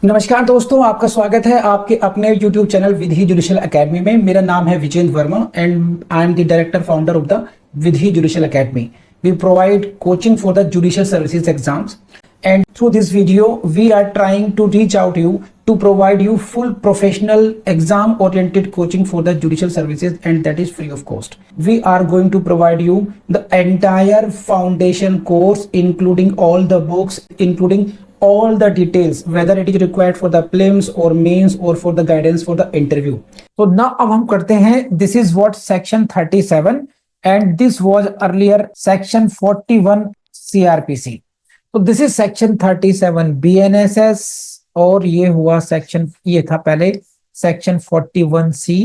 नमस्कार दोस्तों, आपका स्वागत है आपके अपने YouTube channel Vidhi judicial academy में। मेरा नाम है Vijendra Verma and I am the director founder of the Vidhi judicial academy. We provide coaching for the judicial services exams, and through this video we are trying to reach out you to provide you full professional exam oriented coaching for the judicial services, and that is free of cost. We are going to provide you the entire foundation course including all the books, including all the details, whether it is required for the prelims or mains or for the guidance for the interview. So now अब हम करते हैं, this is what section 37 and this was earlier section 41 CRPC. So this is section 37 BNSS और ये हुआ section, ये था पहले सेक्शन 41C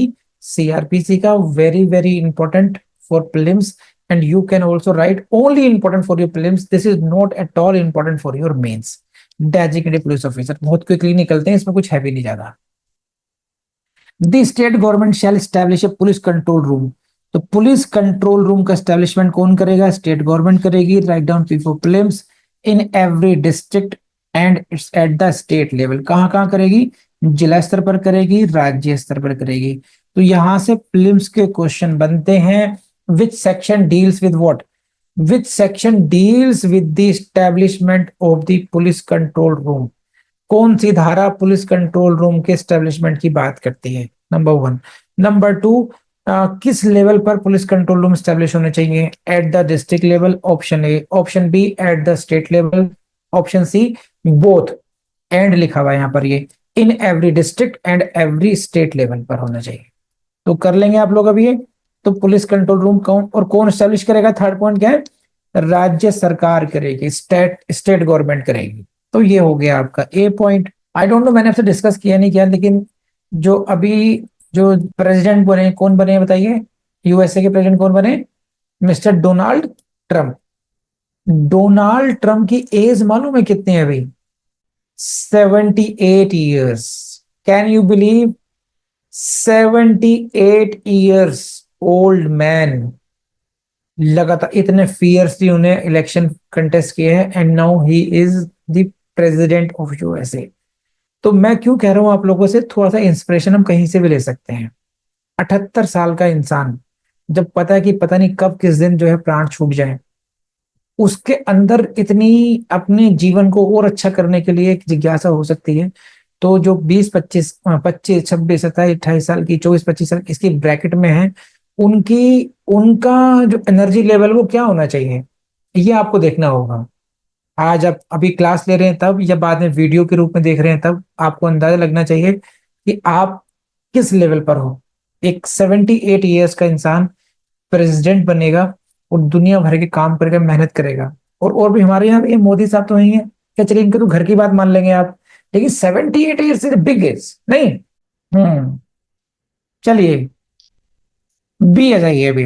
CRPC का। Very very important for prelims and you can also write only important for your prelims. This is not at all important for your mains. Designated police officer बहुत quickly निकलते हैं, इसमें कुछ है भी नहीं ज्यादा। The state government shall establish a police control room. तो पुलिस कंट्रोल रूम का एस्टेब्लिशमेंट कौन करेगा? स्टेट गवर्नमेंट करेगी। Write down for prelims in every district and it's eight the state level. कहां कहां करेगी? जिला स्तर पर करेगी, राज्य स्तर पर करेगी। तो यहां से प्रीलिम्स के क्वेश्चन बनते हैं। Which section deals with what? Which section deals with the establishment of the police control room? कौन सी धारा पुलिस कंट्रोल रूम के एस्टेब्लिशमेंट की बात करती है? नंबर 1। नंबर 2, किस लेवल पर पुलिस कंट्रोल रूम स्टैब्लिश होने चाहिए? At the district level, option A. Option B, at the state level. Option C, both. And लिखा हुआ है यहाँ पर, ये in every district and every state level पर होना चाहिए। तो कर लेंगे आप लोग अभी ये। तो पुलिस कंट्रोल रूम कौन और कौन स्टैब्लिश करेगा? थर्ड पॉइंट क्या है? राज्य सरकार करेगी, स्टेट गवर्नमेंट करेगी। तो ये हो गया आपका ए पॉइंट। आई डोंट नो, मैंने आपसे डिस्कस किया नहीं किया, लेकिन जो अभी जो प्रेसिडेंट बने, कौन बने बताइए? यूएसए के प्रेसिडेंट कौन बने? Mister Donald Trump. Donald Trump की एज मालूम है कितनी है अभी? 78 years. Can you believe? 78 years old man. लगातार इतने फियर्सली उन्हें इलेक्शन कंटेस्ट किए हैं and now he is the president of USA. तो मैं क्यों कह रहा हूं आप लोगों से, थोड़ा सा इंस्पिरेशन हम कहीं से भी ले सकते हैं। 78 साल का इंसान, जब पता है कि पता नहीं कब किस दिन जो है प्राण छूट जाए, उसके अंदर इतनी अपने जीवन को और अच्छा करने के लिए एक जिज्ञासा हो सकती है। तो जो 20 25 25 26 27 28 साल की, 24 25 साल इसकी ब्रैकेट में है, उनकी उनका जो एनर्जी लेवल वो क्या होना चाहिए, ये आपको देखना होगा। आज आप अभी क्लास ले रहे हैं तब, या बाद में वीडियो के रूप में देख रहे हैं तब, आपको अंदाजा लगना चाहिए कि आप किस लेवल पर हो। एक 78 ईयर्स का इंसान प्रेसिडेंट बनेगा और दुनिया भर के काम करेगा, मेहनत करेगा। और भी हमारे यहाँ ये मोदी साहब तो नहीं है क्या? चलिए इनके तो घर की बात मान लेंगे आप, लेकिन 78 ईयर्स इज बिग एज नहीं। चलिए बी आ जाइए अभी।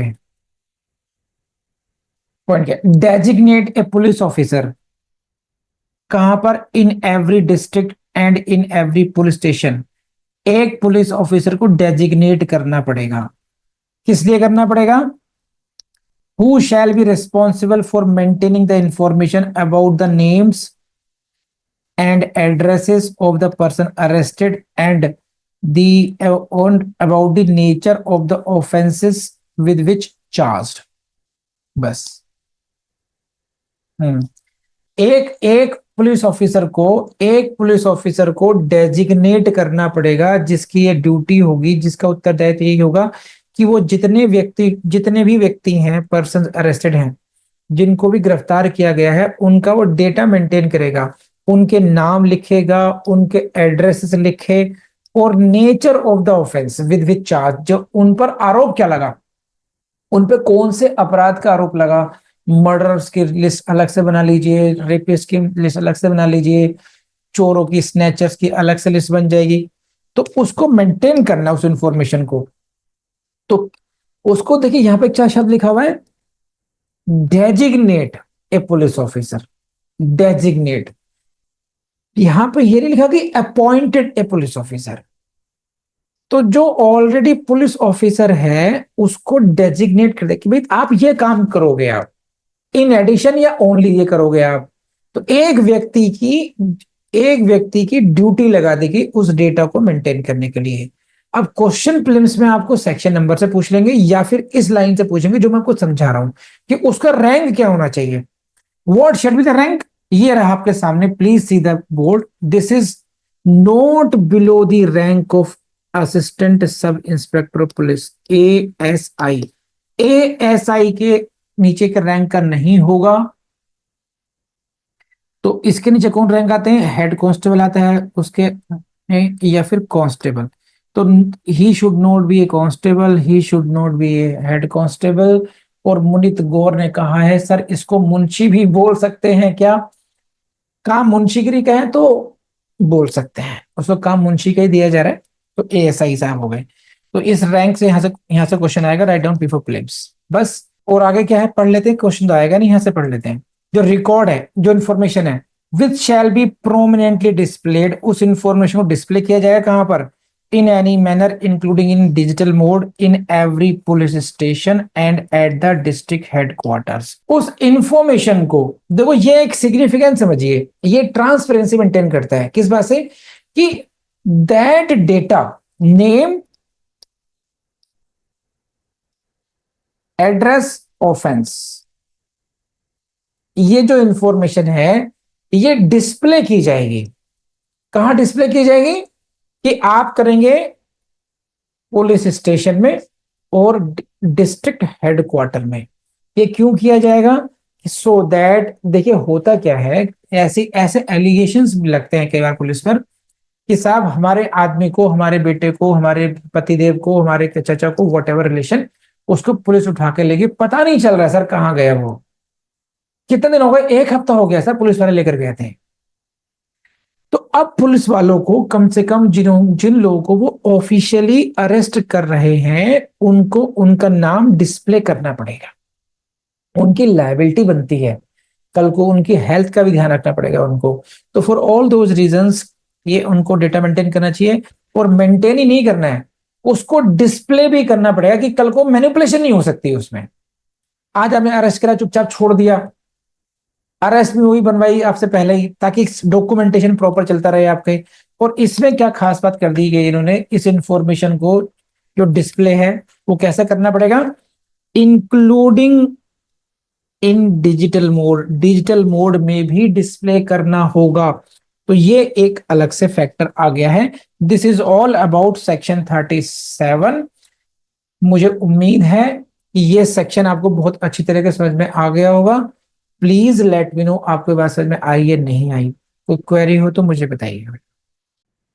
पॉइंट क्या? डेजिग्नेट ए पुलिस ऑफिसर। कहां पर? इन every district and in every police station. एक पुलिस ऑफिसर को डेजिग्नेट करना पड़ेगा। किस लिए करना पड़ेगा? Who shall be responsible for maintaining the information about the names and addresses of the person arrested and about the nature of the offences with which charged. बस। एक पुलिस ऑफिसर को डेजिग्नेट करना पड़ेगा, जिसकी ये ड्यूटी होगी, जिसका उत्तरदायित्व यही होगा कि वो जितने भी व्यक्ति हैं, पर्सन अरेस्टेड हैं, जिनको भी गिरफ्तार किया गया है, उनका वो डेटा मेंटेन करेगा। उनके नाम लिखेगा, उनके एड्रेस लिखे, और nature of the offence with which charge, जो उन पर आरोप क्या लगा, उन पे कौन से अपराध का आरोप लगा। मर्डर्स की लिस्ट अलग से बना लीजिए, रेपिस्ट की लिस्ट अलग से बना लीजिए, चोरों की, स्नैचर्स की अलग से लिस्ट बन जाएगी। तो उसको मेंटेन करना, उस इंफॉर्मेशन को। तो उसको देखिए यहाँ पे क्या शब्द लिखा हुआ है? डेजिग्नेट ए पुलिस ऑफिसर। डेजिग्नेट, यहां पे ये नहीं लिखा कि अपॉइंटेड ए पुलिस ऑफिसर। तो जो ऑलरेडी पुलिस ऑफिसर है उसको डेजिग्नेट कर दे कि भाई आप ये काम करोगे, आप इन एडिशन या ओनली ये करोगे आप। तो एक व्यक्ति की एक व्यक्ति की ड्यूटी लगा देगी उस डेटा को मेंटेन करने के लिए। अब क्वेश्चन प्रीलिम्स में आपको सेक्शन नंबर से पूछ लेंगे या फिर इस लाइन से पूछेंगे जो मैं आपको समझा रहा हूं कि उसका रैंक क्या होना चाहिए। What should be the rank, ये रहा आपके सामने, please see the board. This is note below the rank of assistant sub inspector of police, ASI। ASI के नीचे के रैंक का नहीं होगा। तो इसके नीचे कौन रैंक आते हैं, हेड कांस्टेबल आता है उसके, या फिर कांस्टेबल। तो he should not be A constable, he should not be A head constable. और मुनीत गौर ने कहा है सर इसको मुंशी भी बोल सकते हैं क्या, काम मुंशीगिरी का है तो बोल सकते हैं, उसको काम मुंशी का ही दिया जा रहा है। तो ASI साहब हो गए। तो इस रैंक से यहाँ से क्वेश्चन आएगा, राइट डाउन बिफोर प्रीलिम्स, बस। और आगे क्या है पढ़ लेते हैं, क्वेश्चन तो आएगा नहीं, यहाँ से पढ़ लेते हैं। जो रिकॉर्ड है, जो इन्फॉर्मेशन है, विच शैल बी प्रोमिनेंटली डिस्प्लेड, उस इंफॉर्मेशन को डिस्प्ले किया जाएगा कहां पर, in any manner including in digital mode in every police station and eight the district headquarters. उस इंफॉर्मेशन को देखो, ये एक सिग्निफिकेंस समझिए, ये ट्रांसपेरेंसी मेंटेन करता है किस बात से, कि that data name, address, offence, ये जो इंफॉर्मेशन है ये डिस्प्ले की जाएगी। कहां डिस्प्ले की जाएगी, कि आप करेंगे पुलिस स्टेशन में और डिस्ट्रिक्ट हेडक्वार्टर में। ये क्यों किया जाएगा, सो दैट, देखिए होता क्या है, ऐसे ऐसे एलिगेशंस भी लगते हैं कई बार पुलिस पर कि साहब हमारे आदमी को, हमारे बेटे को, हमारे पतिदेव को, हमारे चाचा को, वट एवर रिलेशन, उसको पुलिस उठा के लेगी, पता नहीं चल रहा है सर कहाँ गया वो, कितने दिन हो गए, 1 हफ्ता हो गया सर पुलिस वाले लेकर गए थे। तो अब पुलिस वालों को कम से कम जिन लोगों को वो ऑफिशियली अरेस्ट कर रहे हैं उनको उनका नाम डिस्प्ले करना पड़ेगा, उनकी लायबिलिटी बनती है, कल को उनकी हेल्थ का भी ध्यान रखना पड़ेगा उनको। तो फॉर ऑल दोज रीजंस ये उनको डेटा मेंटेन करना चाहिए, और मेंटेन ही नहीं करना है, उसको डिस्प्ले भी करना पड़ेगा कि कल को मैनिपुलेशन नहीं हो सकती उसमें। आज आपने अरेस्ट करा, चुपचाप छोड़ दिया, अरेस्ट भी वही बनवाई आपसे पहले ही, ताकि डॉक्यूमेंटेशन प्रॉपर चलता रहे आपके। और इसमें क्या खास बात कर दी गई इन्होंने, इस इंफॉर्मेशन को जो डिस्प्ले है वो कैसे करना पड़ेगा, including in digital mode, digital mode में भी डिस्प्ले करना होगा। तो ये एक अलग से फैक्टर आ गया है। This is all about section 37। मुझे उम्मीद है कि ये सेक्शन आपको बहुत अच्छी तरीके से समझ में आ गया होगा। प्लीज लेट मी नो आपको बात समझ में आई या नहीं आई, कोई क्वेरी हो तो मुझे बताइए।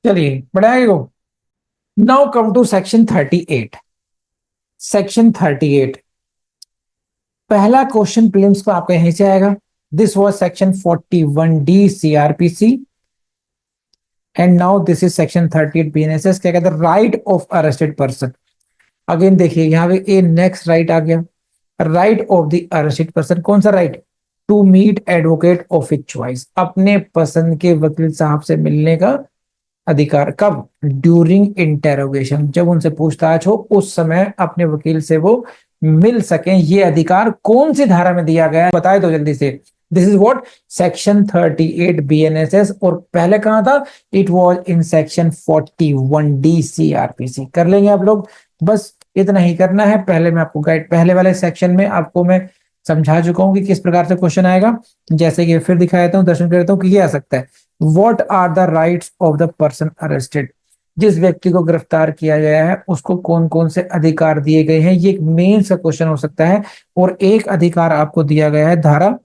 चलिए बढ़ाएगा को, now come to section 38। Section 38 पहला क्वेश्चन प्रीलिम्स को आपका यहीं से आएगा। This was section 41D CRPC and now this is section 38 BNSS। क्या कहता है, right of arrested person. Again देखिए यहाँ पे ए नेक्स्ट राइट आ गया, right of the arrested person, कौन सा right, to meet advocate of his choice, अपने पसंद के वकील साहब से मिलने का अधिकार। कब, ड्यूरिंग इंटेरोगेशन, जब उनसे पूछताछ हो उस समय अपने वकील से वो मिल सकें। ये अधिकार कौन सी धारा में दिया गया है बताए तो जल्दी से। This is what, section 38 BNSS। और पहले कहां था, it was in section 41D CRPC। कर लेंगे आप लोग, बस इतना ही करना है। पहले मैं आपको गाइड, पहले वाले सेक्शन में आपको मैं समझा चुका हूं कि किस प्रकार से क्वेश्चन आएगा। जैसे कि फिर दिखा देता हूं, दर्शन कर देता हूं कि ये आ सकता है, what are the rights of the person arrested, जिस व्यक्ति को गिरफ्तार किया गया है उसको कौन कौन से अधिकार दिए गए हैं। ये एक मेन सा क्वेश्चन हो सकता है। और एक अधिकार आपको दिया गया है धारा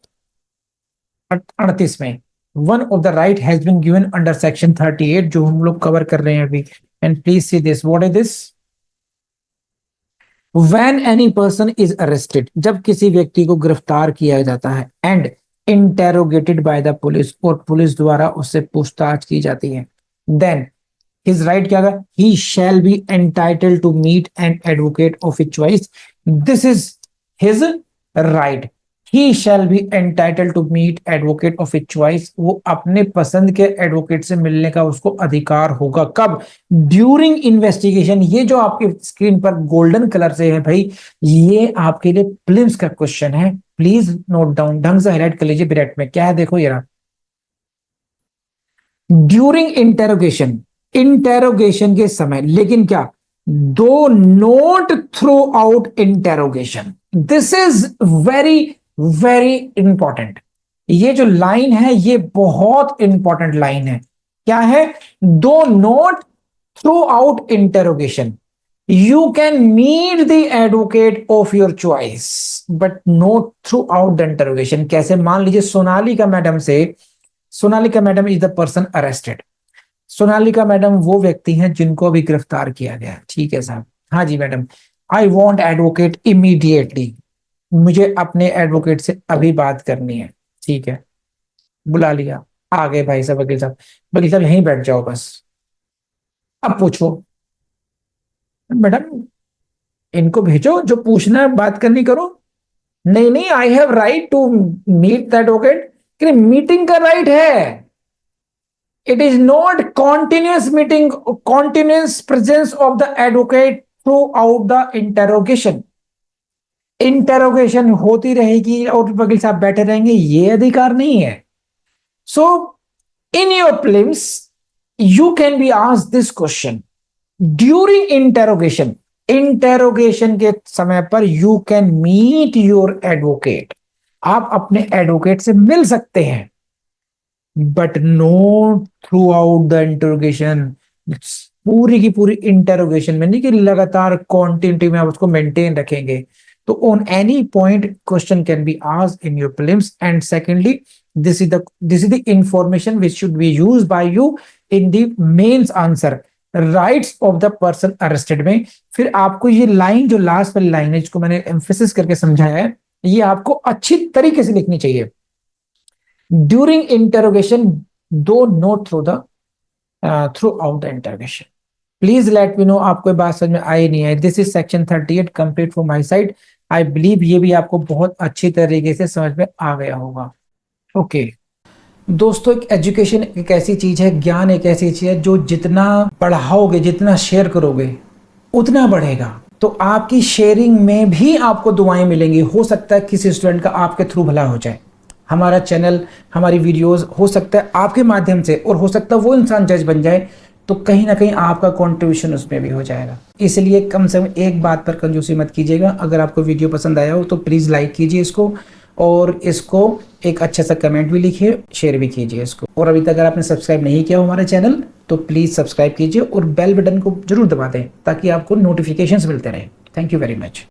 38 में, one of the right has been given under section 38, जो हम लोग कवर कर रहे हैं अभी। And please see this, what is this, When any person is arrested, जब किसी व्यक्ति को गिरफ्तार किया जाता है, and interrogated by the police, और पुलिस द्वारा उससे पूछताछ की जाती है, देन हिज राइट क्या है, he shall be entitled to meet an advocate of his choice. This is his right, he shall be entitled to meet advocate of his choice, वो अपने पसंद के एडवोकेट से मिलने का उसको अधिकार होगा। कब, ड्यूरिंग इन्वेस्टिगेशन। ये जो आपके स्क्रीन पर गोल्डन कलर से है भाई, ये आपके लिए प्रीलिम्स का क्वेश्चन है, प्लीज नोट डाउन, ढंग से हाईलाइट कर लीजिए ब्रैकेट में क्या है, देखो ये रहा। ड्यूरिंग इंटेरोगेशन, इंटेरोगेशन के समय, लेकिन क्या, दो note through out interrogation. This is very very important. ये जो लाइन है ये बहुत इंपॉर्टेंट लाइन है। क्या है? दो note through out interrogation, you can meet the advocate of your choice but not throughout the interrogation। कैसे? मान लीजिए सोनालिका मैडम से, Sonalika madam is the person arrested, Sonalika madam वो व्यक्ति हैं जिनको अभी गिरफ्तार किया गया। ठीक है साहब, हाँ जी madam, I want advocate immediately, मुझे अपने एडवोकेट से अभी बात करनी है। ठीक है, बुला लिया, आ गए भाई साहब वकील साहब, वकील साहब यहीं बैठ जाओ बस, अब पूछो। मैडम इनको भेजो, जो पूछना है बात करनी करो। नहीं नहीं, I have right to meet the advocate. Meeting का राइट है, it is not continuous meeting, continuous presence of the advocate throughout the interrogation. Interrogation होती रहेगी और वकील साहब बैठे रहेंगे, ये अधिकार नहीं है। So in your prelims you can be asked this question during interrogation. Interrogation के समय पर you can meet your advocate, आप अपने एडवोकेट से मिल सकते हैं, but no throughout the interrogation. पूरी की पूरी इंटेरोगेशन में नहीं कि लगातार कॉन्टिन्यूटी में आप उसको मेंटेन रखेंगे। तो on any point question can be asked in your prelims. And secondly, this is the information which should be used by you in the mains answer, rights of the person arrested में। फिर आपको ये line, जो last वाली line है जिसको मैंने emphasis करके समझाया है, ये आपको अच्छी तरीके से लिखनी चाहिए। ड्यूरिंग इंटरोगेशन दो note through out the interrogation. Please let me know आपको बात समझ में आई नहीं है। This is section 38 complete from my side. I believe ये भी आपको बहुत अच्छी तरीके से समझ में आ गया होगा। ओके दोस्तों, एक एजुकेशन एक ऐसी चीज है, ज्ञान एक ऐसी चीज है जो जितना बढ़ाओगे, जितना शेयर करोगे उतना बढ़ेगा। तो आपकी शेयरिंग में भी आपको दुआएं मिलेंगी। हो सकता है किसी स्टूडेंट का आपके थ्रू भला हो जाए, हमारा चैनल, हमारी वीडियोस हो सकता है आपके माध्यम से, और हो सकता है वो इंसान जज बन जाए, तो कहीं ना कहीं आपका कंट्रीब्यूशन उसमें भी हो जाएगा। इसलिए कम से कम एक बात पर कंजूसी मत कीजिएगा। अगर आपको वीडियो पसंद आया हो तो प्लीज़ लाइक कीजिए इसको, और इसको एक अच्छा सा कमेंट भी लिखिए, शेयर भी कीजिए इसको। और अभी तक अगर आपने सब्सक्राइब नहीं किया हो हमारे चैनल तो प्लीज़ सब्सक्राइब कीजिए और बेल बटन को जरूर दबा दें ताकि आपको नोटिफिकेशंस मिलते रहें। Thank you very much.